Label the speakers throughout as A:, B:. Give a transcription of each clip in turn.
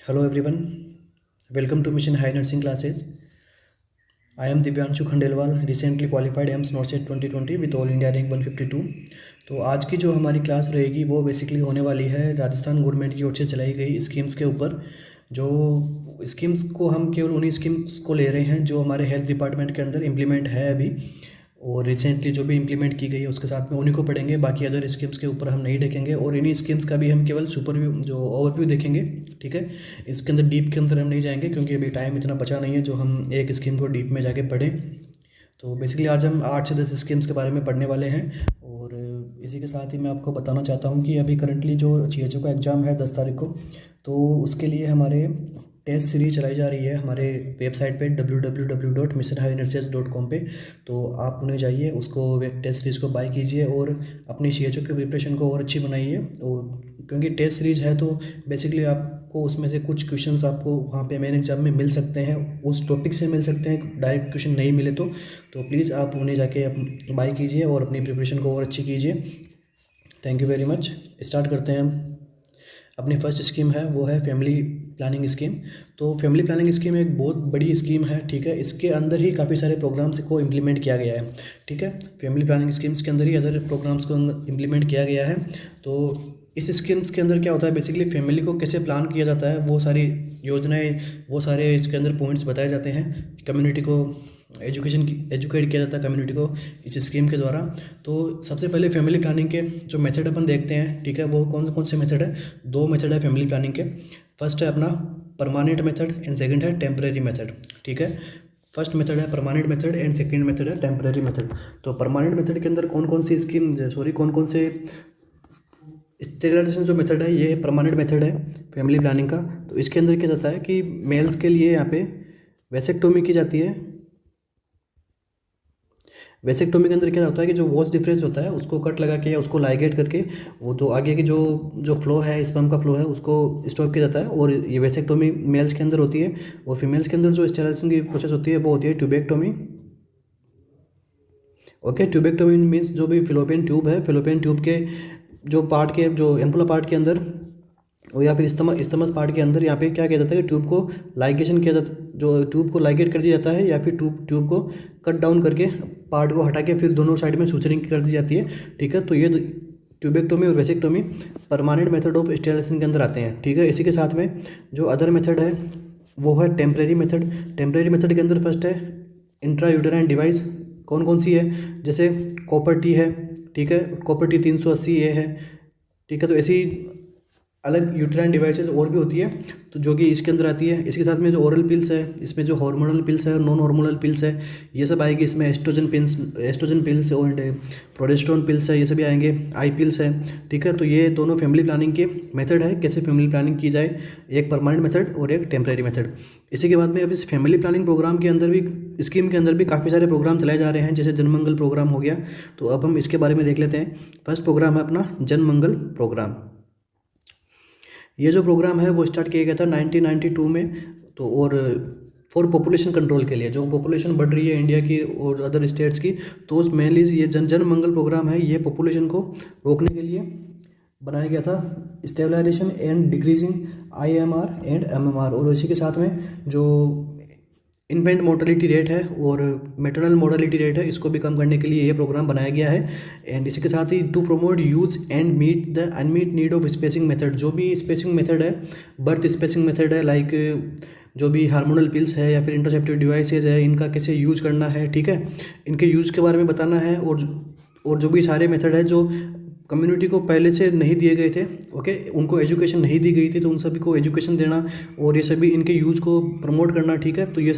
A: Hello everyone, welcome to Mission High Nursing Classes. I am Divyanshu Khandelwal, recently qualified AIMS NORCET 2020 with All India Rank 152। तो आज की जो हमारी class रहेगी वो बेसिकली होने वाली है राजस्थान गवर्नमेंट की ओर से चलाई गई स्कीम्स के ऊपर। जो स्कीम्स को हम केवल उन्हीं स्कीम्स को ले रहे हैं जो हमारे हेल्थ डिपार्टमेंट के अंदर इम्प्लीमेंट है अभी, और रिसेंटली जो भी इम्प्लीमेंट की गई है उसके साथ में उन्हीं को पढ़ेंगे। बाकी अदर स्कीम्स के ऊपर हम नहीं देखेंगे और इन्हीं स्कीम्स का भी हम केवल सुपरव्यू जो ओवरव्यू देखेंगे, ठीक है। इसके अंदर डीप के अंदर हम नहीं जाएंगे क्योंकि अभी टाइम इतना बचा नहीं है जो हम एक स्कीम को डीप में जाके पढ़ें। तो बेसिकली आज हम 8 से 10 स्कीम्स के बारे में पढ़ने वाले हैं। और इसी के साथ ही मैं आपको बताना चाहता हूँ कि अभी करंटली जो CHO का एग्ज़ाम है 10 तारीख को, तो उसके लिए हमारे टेस्ट सीरीज चलाई जा रही है हमारे वेबसाइट पे www.missionhighnurses.com पे। तो आप उन्हें जाइए, उसको वेब टेस्ट सीरीज़ को बाय कीजिए और अपनी CHO की प्रिपरेशन को और अच्छी बनाइए। और क्योंकि टेस्ट सीरीज है तो बेसिकली आपको उसमें से कुछ क्वेश्चंस आपको वहाँ पे मेन एग्जाम में मिल सकते हैं, उस टॉपिक से मिल सकते हैं, डायरेक्ट क्वेश्चन नहीं मिले तो प्लीज़ आप उन्हें जाके बाय कीजिए और अपनी प्रिपरेशन को और अच्छी कीजिए। Thank you very much. Start करते हैं हम। अपनी फर्स्ट स्कीम है वो है फैमिली प्लानिंग स्कीम। तो फैमिली प्लानिंग स्कीम एक बहुत बड़ी स्कीम है, ठीक है। इसके अंदर ही काफ़ी सारे प्रोग्राम्स को इम्प्लीमेंट किया गया है, ठीक है। फैमिली प्लानिंग स्कीम्स के अंदर ही अदर प्रोग्राम्स को इम्प्लीमेंट किया गया है। तो इस स्कीम्स के अंदर क्या होता है, बेसिकली फैमिली को कैसे प्लान किया जाता है, वो सारी योजनाएं, वो सारे इसके अंदर पॉइंट्स बताए जाते हैं। कम्युनिटी को एजुकेट किया जाता है कम्युनिटी को इस स्कीम के द्वारा। तो सबसे पहले फैमिली प्लानिंग के जो मेथड अपन देखते हैं, ठीक है, वो कौन कौन से मेथड है। 2 मेथड है फैमिली प्लानिंग के। फर्स्ट है अपना परमानेंट मेथड एंड सेकंड है टेम्परेरी मेथड, ठीक है। फर्स्ट मेथड है permanent method and second method है टेम्परेरी मेथड। तो परमानेंट मेथड के अंदर कौन कौन कौन से स्टेरिलाइजेशन जो मेथड है ये परमानेंट मेथड है फैमिली प्लानिंग का। तो इसके अंदर क्या जाता है कि मेल्स के लिए यहाँ पे वेसेक्टोमी की जाती है। वेसेक्टोमी के अंदर क्या होता है कि जो वॉस डिफरेंस होता है उसको कट लगा के या उसको लाइगेट करके वो तो आगे की जो फ्लो है, स्पर्म का फ्लो है, उसको स्टॉप किया जाता है। और ये वेसेक्टोमी मेल्स के अंदर होती है। और फीमेल्स के अंदर जो स्टेरिलाइजेशन की प्रोसेस होती है वो होती है ट्यूबेक्टोमी। ओके, ट्यूबेक्टोमी मीन्स जो भी फिलोपियन ट्यूब है, फिलोपियन ट्यूब के जो पार्ट के जो एम्पुला पार्ट के अंदर और या फिर इस्तमस पार्ट के अंदर यहाँ पे क्या किया जाता है कि ट्यूब को लाइगेशन किया जाता है, जो ट्यूब को लाइगेट कर दिया जाता है या फिर ट्यूब को कट डाउन करके पार्ट को हटा के फिर दोनों साइड में सूचरिंग कर दी जाती है, ठीक है। तो ये ट्यूबेक्टोमी और vasectomy permanent method of sterilization के अंदर आते हैं, ठीक है। इसी के साथ में जो अदर मेथड है वो है टेम्परेरी मेथड। टेम्परेरी मेथड के अंदर फर्स्ट है इंट्रा यूटेराइन डिवाइस। कौन कौन सी है, जैसे कॉपर टी है, ठीक है, कॉपर टी 380A है, ठीक है। तो ऐसी अलग यूटेराइन डिवाइसेस और भी होती है तो जो कि इसके अंदर आती है। इसके साथ में जो ओरल पिल्स है, इसमें जो हार्मोनल पिल्स है और नॉन हार्मोनल पिल्स है ये सब आएगी। इसमें एस्ट्रोजन पिल्स और प्रोजेस्टेरोन पिल्स है, ये सभी आएंगे। आई पिल्स है, ठीक है। तो ये दोनों फैमिली प्लानिंग के मेथड है, कैसे फैमिली प्लानिंग की जाए, एक परमानेंट मेथड और एक टेम्परेरी मेथड। इसी के बाद में अब इस फैमिली प्लानिंग प्रोग्राम के अंदर भी, स्कीम के अंदर भी काफ़ी सारे प्रोग्राम चलाए जा रहे हैं, जैसे जनमंगल प्रोग्राम हो गया। तो अब हम इसके बारे में देख लेते हैं। फर्स्ट प्रोग्राम है अपना जनमंगल प्रोग्राम। ये जो प्रोग्राम है वो स्टार्ट किया गया था 1992 में। तो और फॉर पॉपुलेशन कंट्रोल के लिए, जो पॉपुलेशन बढ़ रही है इंडिया की और अदर स्टेट्स की, तो उस मेनली ये जन मंगल प्रोग्राम है, ये पॉपुलेशन को रोकने के लिए बनाया गया था। Stabilization and decreasing IMR and MMR। और इसी के साथ में जो इन्फेंट मोर्टेलिटी रेट है और मेटरनल मोर्टेलिटी रेट है, इसको भी कम करने के लिए ये प्रोग्राम बनाया गया है। एंड इसी के साथ ही to promote use and meet the unmet need of spacing method. जो भी स्पेसिंग मेथड है, बर्थ स्पेसिंग मेथड है, लाइक जो भी हार्मोनल पिल्स है या फिर इंटरसेप्टिव डिवाइसेज है, इनका कैसे यूज करना है, ठीक है, इनके यूज के बारे में बताना है। और जो भी सारे मेथड है जो कम्युनिटी को पहले से नहीं दिए गए थे, ओके, उनको एजुकेशन नहीं दी गई थी, तो उन सभी को एजुकेशन देना और ये सभी इनके यूज को प्रमोट करना, ठीक है। तो ये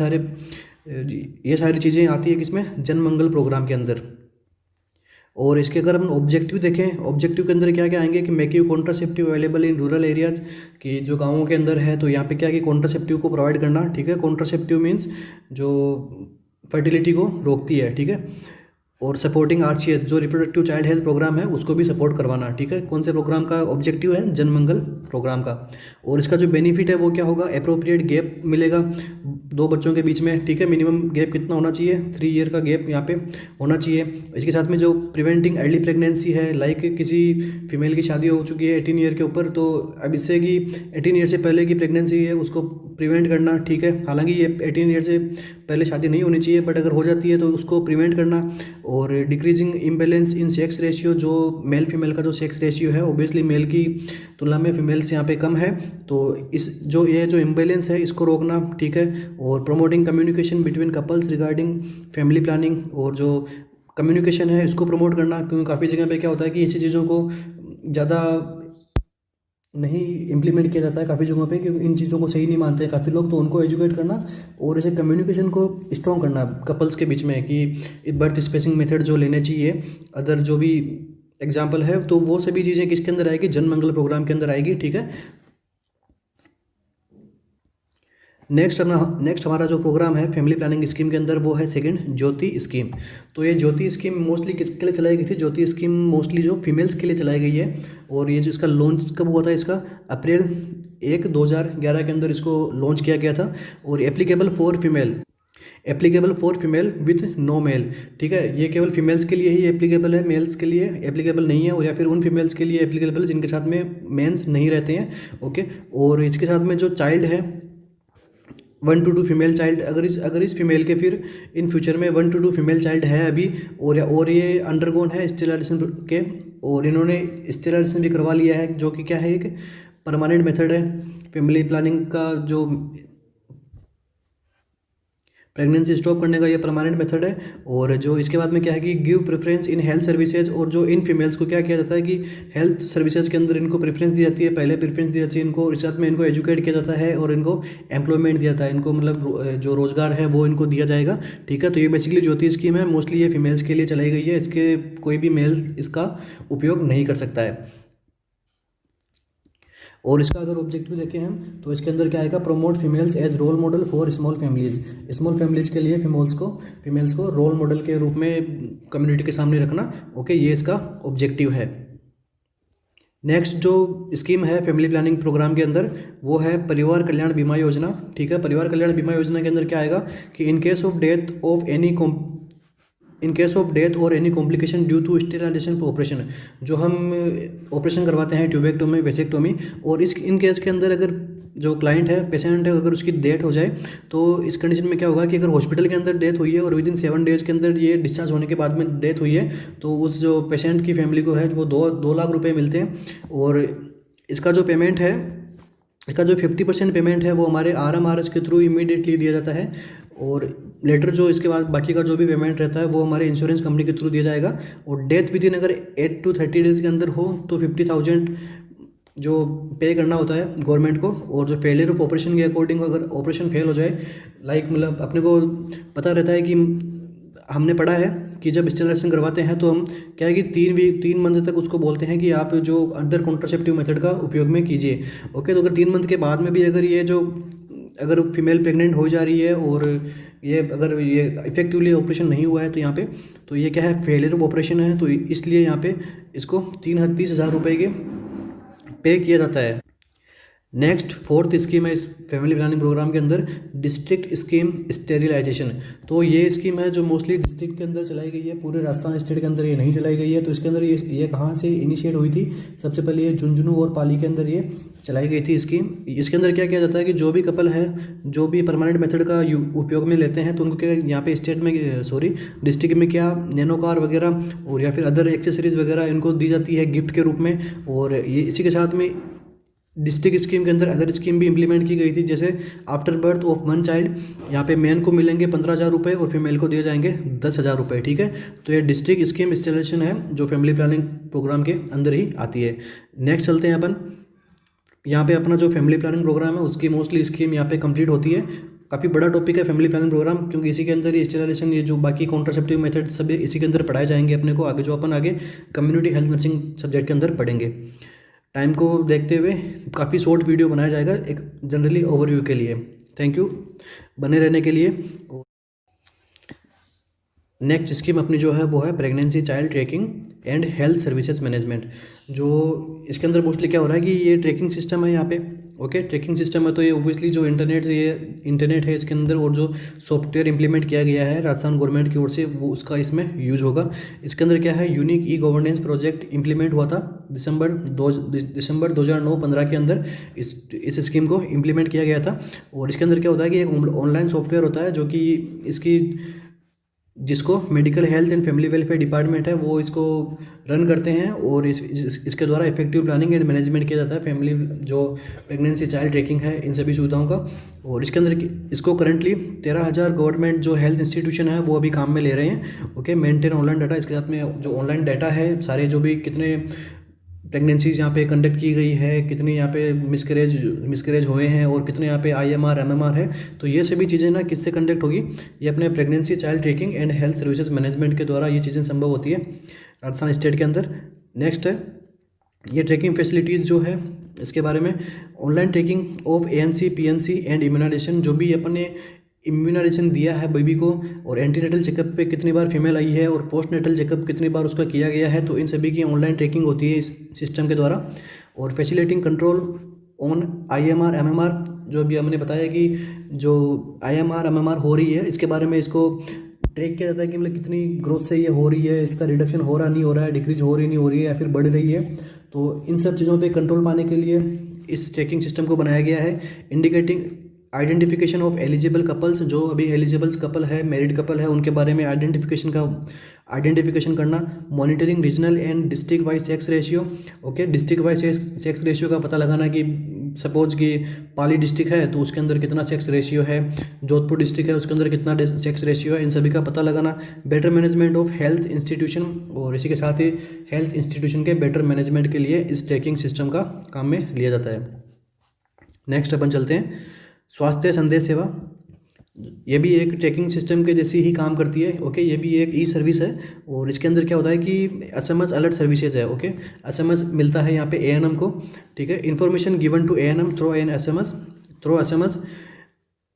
A: सारी चीज़ें आती है किसमें, जनमंगल प्रोग्राम के अंदर। और इसके अगर हम ऑब्जेक्टिव देखें, ऑब्जेक्टिव के अंदर क्या क्या आएंगे कि make you contraceptive available in rural areas, कि जो गाँवों के अंदर है तो यहाँ पे क्या कि कॉन्ट्रासेप्टिव को प्रोवाइड करना, ठीक है। कॉन्ट्रासेप्टिव मीन्स जो फर्टिलिटी को रोकती है, ठीक है। और सपोर्टिंग आरसीएस जो रिप्रोडक्टिव चाइल्ड हेल्थ प्रोग्राम है उसको भी सपोर्ट करवाना, ठीक है। कौन से प्रोग्राम का ऑब्जेक्टिव है? जन मंगल प्रोग्राम का। और इसका जो बेनिफिट है वो क्या होगा? अप्रोप्रिएट गैप मिलेगा दो बच्चों के बीच में, ठीक है। मिनिमम गैप कितना होना चाहिए? 3 ईयर का गैप यहाँ पे होना चाहिए। इसके साथ में जो प्रिवेंटिंग अर्ली प्रेगनेंसी है, लाइक किसी फीमेल की शादी हो चुकी है 18 ईयर के ऊपर, तो अब इससे कि 18 ईयर से पहले की प्रेगनेंसी है उसको प्रिवेंट करना, ठीक है। हालांकि ये 18 ईयर से पहले शादी नहीं होनी चाहिए, बट अगर हो जाती है तो उसको प्रिवेंट करना। और डिक्रीजिंग इम्बैलेंस इन सेक्स रेशियो, जो मेल फीमेल का जो सेक्स रेशियो है ओबियसली मेल की तुलना में फीमेल्स यहाँ पे कम है, तो इस जो इम्बैलेंस है इसको रोकना, ठीक है। और promoting communication between couples regarding family planning, और जो कम्युनिकेशन है इसको प्रमोट करना, क्योंकि काफ़ी जगह पे क्या होता है कि ऐसी चीज़ों को ज़्यादा नहीं इम्प्लीमेंट किया जाता है काफ़ी जगहों पे, क्योंकि इन चीज़ों को सही नहीं मानते हैं काफ़ी लोग, तो उनको एजुकेट करना और ऐसे कम्युनिकेशन को स्ट्रॉन्ग करना कपल्स के बीच में, कि बर्थ स्पेसिंग मेथड जो लेने चाहिए, अदर जो भी एग्जाम्पल है, तो वो सभी चीज़ें किसके अंदर आएगी? जन मंगल प्रोग्राम के अंदर आएगी, ठीक है। नेक्स्ट हमारा जो प्रोग्राम है फैमिली प्लानिंग स्कीम के अंदर वो है सेकंड ज्योति स्कीम। तो ये ज्योति स्कीम मोस्टली किसके लिए चलाई गई थी? ज्योति स्कीम मोस्टली जो फीमेल्स के लिए चलाई गई है। और ये जो इसका लॉन्च कब हुआ था? इसका अप्रैल 1 2011 के अंदर इसको लॉन्च किया गया था। और applicable for female with no male, ठीक है। ये केवल फीमेल्स के लिए ही एप्लीकेबल है, मेल्स के लिए एप्लीकेबल नहीं है। और या फिर उन फीमेल्स के लिए एप्लीकेबल है जिनके साथ में मेंस नहीं रहते हैं, ओके। और इसके साथ में जो चाइल्ड है 1 to 2 फीमेल चाइल्ड, अगर इस फीमेल के फिर इन फ्यूचर में 1 to 2 फीमेल चाइल्ड है अभी, और ये अंडरगोन है स्टेरिलाइजेशन के, और इन्होंने स्टेरिलाइजेशन भी करवा लिया है, जो कि क्या है? एक परमानेंट मेथड है फैमिली प्लानिंग का। जो प्रेगनेंसी स्टॉप करने का ये परमानेंट मेथड है। और जो इसके बाद में क्या है कि give preference in health services, और जो इन फीमेल्स को क्या किया जाता है कि हेल्थ सर्विसेज के अंदर इनको प्रेफरेंस दी जाती है, पहले प्रेफरेंस दी जाती है इनको, इस साथ में इनको एजुकेट किया जाता है और इनको एम्प्लॉयमेंट दिया जाता है, इनको मतलब जो रोजगार है वो इनको दिया जाएगा, ठीक है। तो ये बेसिकली ज्योति स्कीम है, मोस्टली ये फीमेल्स के लिए चलाई गई है, इसके कोई भी मेल इसका उपयोग नहीं कर सकता है। और इसका अगर ऑब्जेक्टिव देखें हम तो इसके अंदर क्या आएगा? Promote females as role model for small families के लिए फीमेल्स को रोल मॉडल के रूप में कम्युनिटी के सामने रखना, ओके। ये इसका ऑब्जेक्टिव है। नेक्स्ट जो स्कीम है फैमिली प्लानिंग प्रोग्राम के अंदर वो है परिवार कल्याण बीमा योजना, ठीक है। परिवार कल्याण बीमा योजना के अंदर क्या आएगा कि इन केस ऑफ डेथ और any complication due to sterilization operation, जो हम ऑपरेशन करवाते हैं ट्यूबेक्टोमी वेसेक्टोमी, और इन केस के अंदर अगर जो क्लाइंट है पेशेंट है अगर उसकी डेथ हो जाए, तो इस कंडीशन में क्या होगा कि अगर हॉस्पिटल के अंदर डेथ हुई है और विदिन 7 डेज के अंदर ये डिस्चार्ज होने के बाद में डेथ हुई है, तो उस जो पेशेंट की फैमिली को है वो 2 लाख रुपये मिलते हैं। और इसका जो पेमेंट है, इसका जो 50% पेमेंट है वो हमारे RMRS के थ्रू इमीडिएटली दिया जाता है। और लेटर जो इसके बाद बाकी का जो भी पेमेंट रहता है वो हमारे इंश्योरेंस कंपनी के थ्रू दिया जाएगा। और डेथ विदिन अगर 8 to 30 डेज के अंदर हो तो 50,000 जो पे करना होता है गवर्नमेंट को। और जो फेलियर ऑफ ऑपरेशन के अकॉर्डिंग अगर ऑपरेशन फेल हो जाए, लाइक मतलब अपने को पता रहता है कि हमने पढ़ा है कि जब स्टेरिलाइजेशन करवाते हैं तो हम क्या है कि 3 मंथ तक उसको बोलते हैं कि आप जो अदर कॉन्ट्रासेप्टिव मेथड का उपयोग में कीजिए, ओके। तो अगर 3 मंथ के बाद में भी अगर फीमेल प्रेग्नेंट हो जा रही है और अगर ये इफेक्टिवली ऑपरेशन नहीं हुआ है तो यहाँ पे तो ये क्या है? फेलियर ऑफ ऑपरेशन है। तो इसलिए यहाँ पे इसको 30,000 रुपये के पे किया जाता है। नेक्स्ट 4th स्कीम है इस फैमिली प्लानिंग प्रोग्राम के अंदर डिस्ट्रिक्ट स्कीम स्टेरिलाइजेशन। तो ये स्कीम है जो मोस्टली डिस्ट्रिक्ट के अंदर चलाई गई है, पूरे राजस्थान स्टेट के अंदर ये नहीं चलाई गई है। तो इसके अंदर ये कहाँ से इनिशिएट हुई थी? सबसे पहले ये झुंझुनू और पाली के अंदर ये चलाई गई थी स्कीम। इसके अंदर क्या किया जाता है कि जो भी कपल है जो भी परमानेंट मेथड का उपयोग में लेते हैं तो उनको क्या यहाँ पे डिस्ट्रिक्ट में क्या नैनो कार वगैरह और या फिर अदर एक्सेसरीज वगैरह इनको दी जाती है गिफ्ट के रूप में। और ये इसी के साथ में डिस्ट्रिक्ट स्कीम के अंदर अदर स्कीम भी इंप्लीमेंट की गई थी, जैसे आफ्टर बर्थ ऑफ 1 चाइल्ड यहाँ पे मेन को मिलेंगे 15,000 रुपये और फीमेल को दिए जाएंगे 10,000 रुपये, ठीक है। तो ये डिस्ट्रिक्ट स्कीम इंस्टॉलेशन है जो फैमिली प्लानिंग प्रोग्राम के अंदर ही आती है। नेक्स्ट चलते हैं अपन, यहाँ पे अपना जो फैमिली प्लानिंग प्रोग्राम है उसकी मोस्टली स्कीम यहाँ पे कंप्लीट होती है। काफ़ी बड़ा टॉपिक है फैमिली प्लानिंग प्रोग्राम, क्योंकि इसी के अंदर ये स्टेरिलाइजेशन ये जो बाकी कॉन्ट्रासेप्टिव मेथड सब इसी के अंदर पढ़ाए जाएंगे अपने को आगे, जो अपन आगे कम्युनिटी हेल्थ नर्सिंग सब्जेक्ट के अंदर पढ़ेंगे। टाइम को देखते हुए काफ़ी शॉर्ट वीडियो बनाया जाएगा एक जनरली ओवरव्यू के लिए। थैंक यू बने रहने के लिए। नेक्स्ट स्कीम अपनी जो है वो है pregnancy child trekking and health services management. जो इसके अंदर मोस्टली क्या हो रहा है कि ये ट्रैकिंग सिस्टम है यहाँ पे, ओके ट्रैकिंग सिस्टम है, तो ये ओबियसली जो इंटरनेट है इसके अंदर और जो सॉफ्टवेयर इंप्लीमेंट किया गया है राजस्थान गवर्नमेंट की ओर से वो उसका इसमें यूज होगा। इसके अंदर क्या है, unique e governance project implement हुआ था दिसंबर 2009-15 के अंदर इस स्कीम को इम्प्लीमेंट किया गया था। और इसके अंदर क्या होता है कि एक ऑनलाइन सॉफ्टवेयर होता है जो कि इसकी जिसको medical health and family welfare department है वो इसको रन करते हैं, और इसके द्वारा इफेक्टिव प्लानिंग एंड मैनेजमेंट किया जाता है फैमिली जो प्रेगनेंसी चाइल्ड ट्रैकिंग है इन सभी सुविधाओं का। और इसके अंदर इसको करंटली 13,000 गवर्नमेंट जो हेल्थ इंस्टीट्यूशन है वो अभी काम में ले रहे हैं, ओके मेंटेन ऑनलाइन डाटा। इसके साथ में जो ऑनलाइन डाटा है सारे जो भी कितने प्रेगनेंसीज यहाँ पे कंडक्ट की गई है, कितने यहाँ पे मिसकरेज हुए हैं और कितने यहाँ पे IMR MMR है, तो ये सभी चीज़ें ना किससे कंडक्ट होगी, ये अपने pregnancy child trekking and health services management के द्वारा ये चीज़ें संभव होती है राजस्थान स्टेट के अंदर। नेक्स्ट है ये ट्रैकिंग फैसिलिटीज़ जो है इसके बारे में, online tracking of ANC PNC and immunization, जो भी अपने इम्यूनाइजेशन दिया है बेबी को, और एंटीनेटल चेकअप पे कितनी बार फीमेल आई है और पोस्टनेटल चेकअप कितनी बार उसका किया गया है, तो इन सभी की ऑनलाइन ट्रैकिंग होती है इस सिस्टम के द्वारा। और facilitating control on IMR MMR, जो भी हमने बताया कि जो IMR MMR हो रही है इसके बारे में इसको ट्रैक किया जाता है कि मतलब कितनी ग्रोथ से ये हो रही है, इसका रिडक्शन हो रहा नहीं हो रहा है, डिक्रीज हो रही नहीं हो रही है या फिर बढ़ रही है। तो इन सब चीज़ों पे कंट्रोल पाने के लिए इस ट्रैकिंग सिस्टम को बनाया गया है। Indicating identification of eligible couples, जो अभी एलिजिबल्स कपल है, मैरिड कपल है, उनके बारे में आइडेंटिफिकेशन करना। Monitoring regional and district wise sex ratio, okay district wise sex ratio का पता लगाना कि सपोज कि पाली डिस्ट्रिक्ट है तो उसके अंदर कितना सेक्स रेशियो है, जोधपुर डिस्ट्रिक्ट है उसके अंदर कितना सेक्स रेशियो है, इन सभी का पता लगाना। Better management of health institution, और इसी के साथ ही हेल्थ इंस्टीट्यूशन के बेटर मैनेजमेंट के लिए इस ट्रैकिंग सिस्टम का काम में लिया जाता है। नेक्स्ट अपन चलते हैं स्वास्थ्य संदेश सेवा। ये भी एक ट्रैकिंग सिस्टम के जैसी ही काम करती है, ओके ये भी एक सर्विस है। और इसके अंदर क्या होता है कि SMS अलर्ट सर्विसेज है, ओके SMS मिलता है यहाँ पे ANM को, ठीक है। Information given to ANM through SMS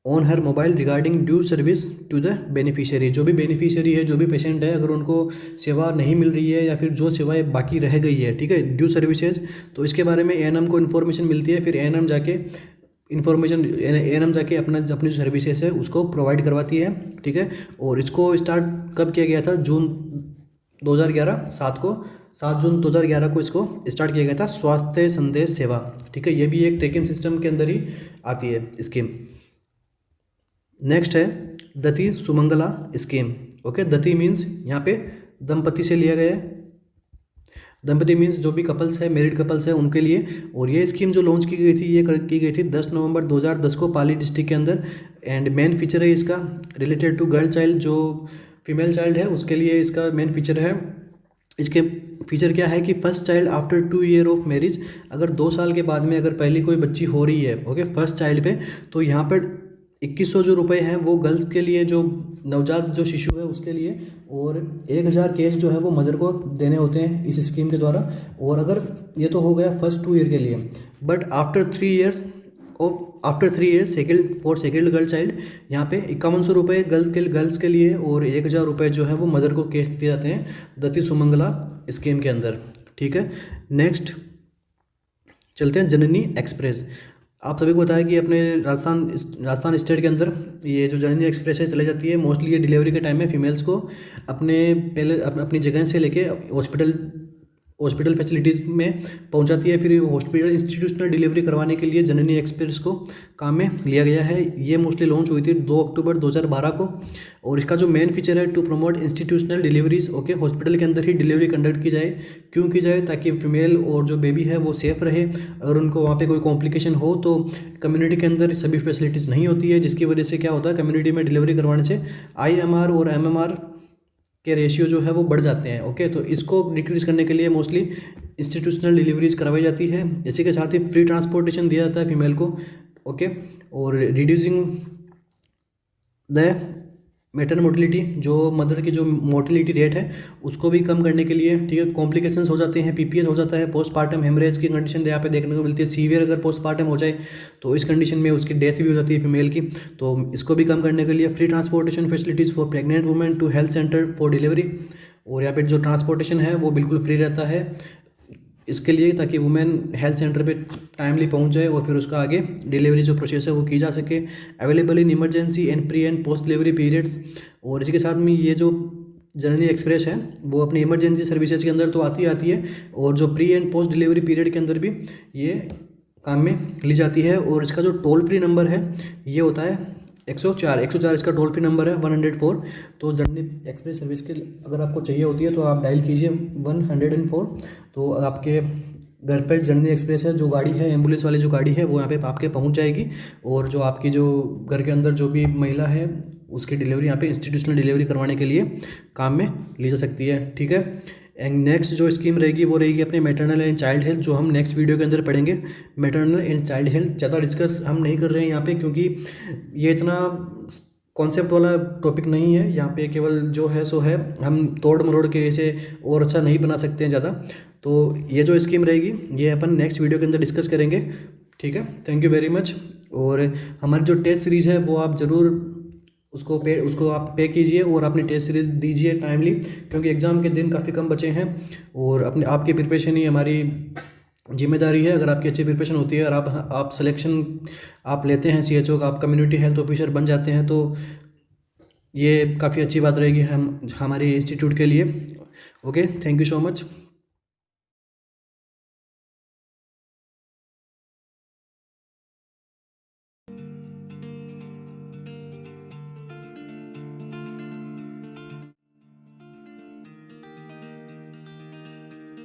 A: on her mobile regarding due service to the beneficiary. जो भी बेनिफिशियरी है, जो भी पेशेंट है, अगर उनको सेवा नहीं मिल रही है या फिर जो सेवाएं बाकी रह गई है, ठीक है ड्यू सर्विसेज, तो इसके बारे में ANM को इन्फॉर्मेशन मिलती है। फिर ANM जाके अपनी जो सर्विसेज है उसको प्रोवाइड करवाती है, ठीक है। और इसको स्टार्ट कब किया गया था, जून 2011 7 जून 2011 को इसको स्टार्ट किया गया था, स्वास्थ्य संदेश सेवा, ठीक है। ये भी एक ट्रैकिंग सिस्टम के अंदर ही आती है स्कीम। नेक्स्ट है दति सुमंगला स्कीम, ओके दति मीन्स यहाँ पे दंपति से लिया गया है, दंपति मीन्स जो भी कपल्स है, मैरिड कपल्स है उनके लिए। और ये स्कीम जो लॉन्च की गई थी ये की गई थी 10 नवंबर 2010 को पाली डिस्ट्रिक्ट के अंदर। एंड मेन फीचर है इसका रिलेटेड टू गर्ल चाइल्ड, जो फीमेल चाइल्ड है उसके लिए इसका मेन फीचर है। इसके फीचर क्या है कि first child after 2 year of marriage, अगर 2 साल के बाद में अगर पहली कोई बच्ची हो रही है, ओके फर्स्ट चाइल्ड पे, तो यहाँ पर 2100 जो रुपये हैं वो गर्ल्स के लिए, जो नवजात जो शिशु है उसके लिए, और 1000 कैश जो है वो मदर को देने होते हैं इस स्कीम के द्वारा। और अगर ये तो हो गया फर्स्ट 2 ईयर के लिए, but after 3 years second girl child, यहाँ पे 5100 रुपये गर्ल्स के लिए और 1000 रुपये जो है वो मदर को कैश दिए जाते हैं दति सुमंगला स्कीम के अंदर, ठीक है। नेक्स्ट चलते हैं जननी एक्सप्रेस। आप सभी को बताया कि अपने राजस्थान स्टेट के अंदर ये जो जननी एक्सप्रेस है चलाई जाती है। मोस्टली ये डिलीवरी के टाइम में फीमेल्स को अपनी जगह से लेके हॉस्पिटल फैसिलिटीज़ में पहुंचाती है। फिर हॉस्पिटल इंस्टीट्यूशनल डिलीवरी करवाने के लिए जननी एक्सप्रेस को काम में लिया गया है। ये मोस्टली लॉन्च हुई थी 2 अक्टूबर 2012 को। और इसका जो मेन फीचर है to promote institutional deliveries, okay hospital के अंदर ही डिलीवरी कंडक्ट की जाए। क्यों की जाए, ताकि फीमेल और जो बेबी है वो सेफ़ रहे। अगर उनको वहाँ पे कोई कॉम्प्लिकेशन हो तो कम्युनिटी के अंदर सभी फैसिलिटीज़ नहीं होती है, जिसकी वजह से क्या होता है कम्युनिटी में डिलीवरी करवाने से IMR और MMR के रेशियो जो है वो बढ़ जाते हैं, ओके। तो इसको डिक्रीज़ करने के लिए मोस्टली इंस्टीट्यूशनल डिलीवरीज करवाई जाती है। इसी के साथ ही फ्री ट्रांसपोर्टेशन दिया जाता है फीमेल को, ओके। और रिड्यूसिंग द मैटरनल मोटिलिटी, जो मदर की जो मोटिलिटी रेट है उसको भी कम करने के लिए, ठीक है। कॉम्प्लिकेशंस हो जाते हैं, पीपीएस हो जाता है, पोस्टपार्टम हेमरेज की कंडीशन यहाँ पे देखने को मिलती है। सीवियर अगर पोस्टपार्टम हो जाए तो इस कंडीशन में उसकी डेथ भी हो जाती है फीमेल की। तो इसको भी कम करने के लिए free transportation facilities for pregnant women to health centre for delivery, और यहाँ पे जो ट्रांसपोर्टेशन है वो बिल्कुल फ्री रहता है इसके लिए, ताकि वुमेन हेल्थ सेंटर पे टाइमली पहुंच जाए और फिर उसका आगे डिलीवरी जो प्रोसेस है वो की जा सके। Available in emergency and pre and post delivery periods. और इसी के साथ में ये जो जननी एक्सप्रेस है वो अपनी इमरजेंसी सर्विसेज के अंदर तो आती है, और जो pre and post delivery period के अंदर भी ये काम में ली जाती है। और इसका जो टोल फ्री नंबर है ये होता है 104 इसका टोल फ्री नंबर है 104। तो जननी एक्सप्रेस सर्विस के अगर आपको चाहिए होती है तो आप डायल कीजिए 104। तो आपके घर पर जननी एक्सप्रेस है जो गाड़ी है, एम्बुलेंस वाली जो गाड़ी है वो यहाँ पे आपके पहुँच जाएगी, और जो आपकी जो घर के अंदर जो भी महिला है उसकी डिलीवरी यहाँ पे इंस्टीट्यूशनल डिलीवरी करवाने के लिए काम में ली जा सकती है, ठीक है। एंड नेक्स्ट जो स्कीम रहेगी वो रहेगी अपने मैटरनल एंड चाइल्ड हेल्थ, जो हम नेक्स्ट वीडियो के अंदर पढ़ेंगे। मैटरनल एंड चाइल्ड हेल्थ ज़्यादा डिस्कस हम नहीं कर रहे हैं यहाँ पे, क्योंकि ये इतना कॉन्सेप्ट वाला टॉपिक नहीं है। यहाँ पे केवल जो है सो है, हम तोड़ मरोड़ के इसे और अच्छा नहीं बना सकते हैं ज़्यादा। तो ये जो स्कीम रहेगी ये अपन नेक्स्ट वीडियो के अंदर डिस्कस करेंगे, ठीक है। Thank you very much. और हमारी जो टेस्ट सीरीज़ है वो आप ज़रूर उसको आप पे कीजिए और अपनी टेस्ट सीरीज दीजिए टाइमली, क्योंकि एग्ज़ाम के दिन काफ़ी कम बचे हैं और अपने आपकी प्रिपरेशन ही हमारी जिम्मेदारी है। अगर आपकी अच्छी प्रिपरेशन होती है और आप सिलेक्शन आप लेते हैं CHO का, आप कम्युनिटी हेल्थ ऑफिसर बन जाते हैं, तो ये काफ़ी अच्छी बात रहेगी हमारे इंस्टीट्यूट के लिए। Okay, thank you so much.